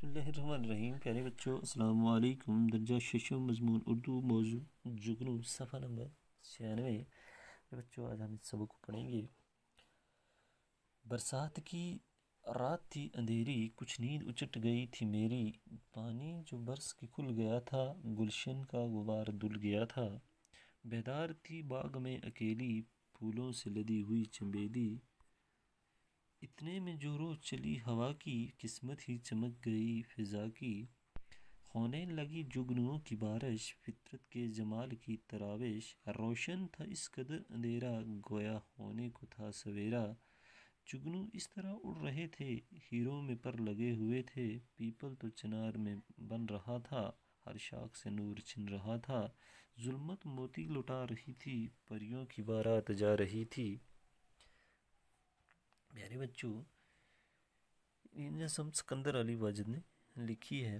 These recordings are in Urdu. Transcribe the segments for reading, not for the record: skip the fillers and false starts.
بسم اللہ الرحمن الرحیم۔ پیارے بچوں السلام علیکم۔ درجہ ششم مضمون اردو، موضوع جگنو، صفحہ نمبر 96۔ بچوں آج ہم اس سبق کو پڑھیں گے۔ برسات کی رات تھی اندھیری، کچھ نیند اچٹ گئی تھی میری، پانی جو برس کے کھل گیا تھا، گلشن کا غبار دھل گیا تھا، بیدار تھی باغ میں اکیلی، پھولوں سے لدی ہوئی چنبیلی، اتنے میں جو روز چلی ہوا کی، قسمت ہی چمک گئی فضا کی، ہونے لگی جگنوؤں کی بارش، فطرت کے جمال کی تراوش، روشن تھا اس قدر اندھیرا، گویا ہونے کو تھا سویرا، جگنو اس طرح اڑ رہے تھے، ہیروں میں پر لگے ہوئے تھے، پیپل تو چنار میں بن رہا تھا، ہر شاخ سے نور چھن رہا تھا، ظلمت موتی لٹا رہی تھی، پریوں کی بارات جا رہی تھی۔ پیارے بچوں، یہ نظم سکندر علی واجد نے لکھی ہے۔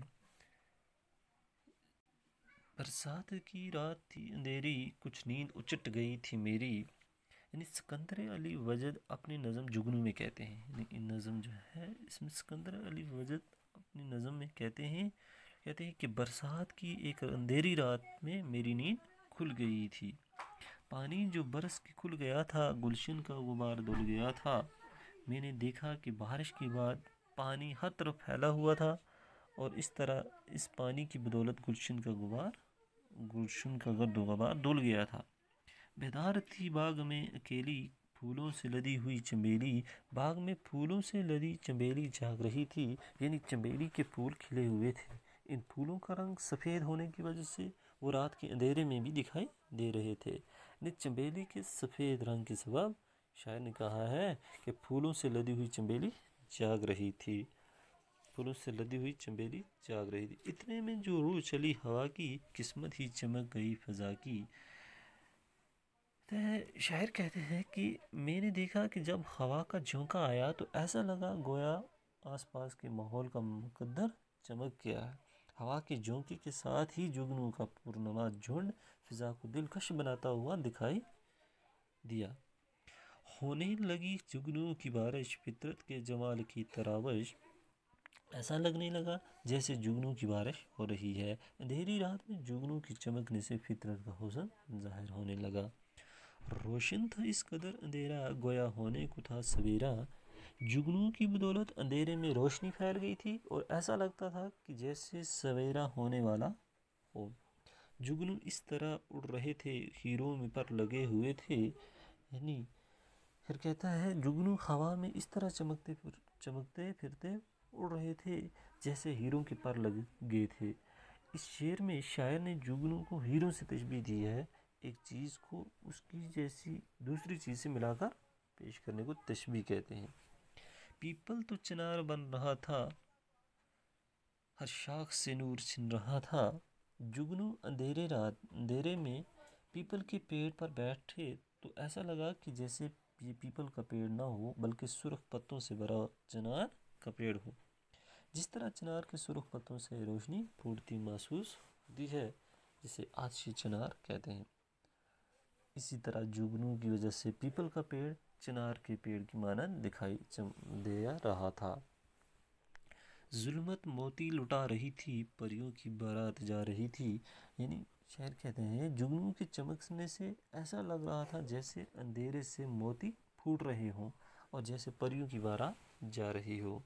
برسات کی رات تھی اندھیری، کچھ نیند اچٹ گئی تھی میری، یعنی سکندر علی وجد اپنی نظم جگنو میں کہتے ہیں، یعنی ان نظم جو ہے اس میں سکندر علی وجد اپنی نظم میں کہتے ہیں کہ برسات کی ایک اندھیری رات میں میری نیند کھل گئی تھی، پانی جو برس کے کھل گیا تھا، گلشن کا غبار دھل گیا تھا، میں نے دیکھا کہ بارش کے بعد پانی ہر طرف پھیلا ہوا تھا، اور اس طرح اس پانی کی بدولت گلشن کا گرد و غبار دھل گیا تھا، بیدار تھی باغ میں اکیلی، پھولوں سے لدی ہوئی چنبیلی، باغ میں پھولوں سے لدی چنبیلی جاگ رہی تھی، یعنی چنبیلی کے پھول کھلے ہوئے تھے، ان پھولوں کا رنگ سفید ہونے کی وجہ سے وہ رات کے اندھیرے میں بھی دکھائی دے رہے تھے، یعنی چنبیلی کے سفید رنگ کے سبب شاعر نے کہا ہے کہ پھولوں سے لدی ہوئی چنبیلی جاگ رہی تھی، پھولوں سے لدی ہوئی چنبیلی جاگ رہی تھی، اتنے میں جو روح چلی ہوا کی، قسمت ہی چمک گئی فضا کی۔ شاعر کہتے ہیں کہ میں نے دیکھا کہ جب ہوا کا جھونکا آیا تو ایسا لگا گویا آس پاس کے ماحول کا مقدر چمک گیا ہے، ہوا کے جھونکے کے ساتھ ہی جگنو کا پرنما جھنڈ فضا کو دلکش بناتا ہوا دکھائی دیا، ہونے لگی جگنو کی بارش، فطرت کے جمال کی تراوش، ایسا لگنے لگا جیسے جگنو کی بارش ہو رہی ہے، اندھیری رات میں جگنو کی چمکنے سے فطرت کا حسن ظاہر ہونے لگا، روشن تھا اس قدر اندھیرا، گویا ہونے کو تھا سویرا، جگنو کی بدولت اندھیرے میں روشنی پھیل گئی تھی اور ایسا لگتا تھا کہ جیسے سویرا ہونے والا ہو، جگنو اس طرح اڑ رہے تھے، ہیروں میں پر لگے ہوئے تھے، یعنی پھر کہتا ہے جگنو ہوا میں اس طرح چمکتے پھرتے اڑ رہے تھے جیسے ہیروں کے پر لگے تھے۔ اس شعر میں شاعر نے جگنو کو ہیروں سے تشبیہ دی ہے، ایک چیز کو اس کی جیسی دوسری چیز سے ملا کر پیش کرنے کو تشبیہ کہتے ہیں۔ پیپل تو چنار بن رہا تھا، ہر شاخ سے نور چھن رہا تھا، جگنو اندھیرے میں پیپل کے پیڑ پر بیٹھے تو ایسا لگا کہ جیسے یہ پیپل کا پیڑ نہ ہو بلکہ سرخ پتوں سے بھرا چنار کا پیڑ ہو، جس طرح چنار کے سرخ پتوں سے روشنی پھوٹتی محسوس ہوتی ہے جسے آتشی چنار کہتے ہیں، اسی طرح جگنو کی وجہ سے پیپل کا پیڑ چنار کے پیڑ کی مانند دکھائی دے رہا تھا، ظلمت موتی لٹا رہی تھی، پریوں کی بارات جا رہی تھی، یعنی شاعر کہتے ہیں جگنو کے چمکنے سے ایسا لگ رہا تھا جیسے اندھیرے سے موتی پھوٹ رہے ہوں اور جیسے پریوں کی بارات جا رہی ہو۔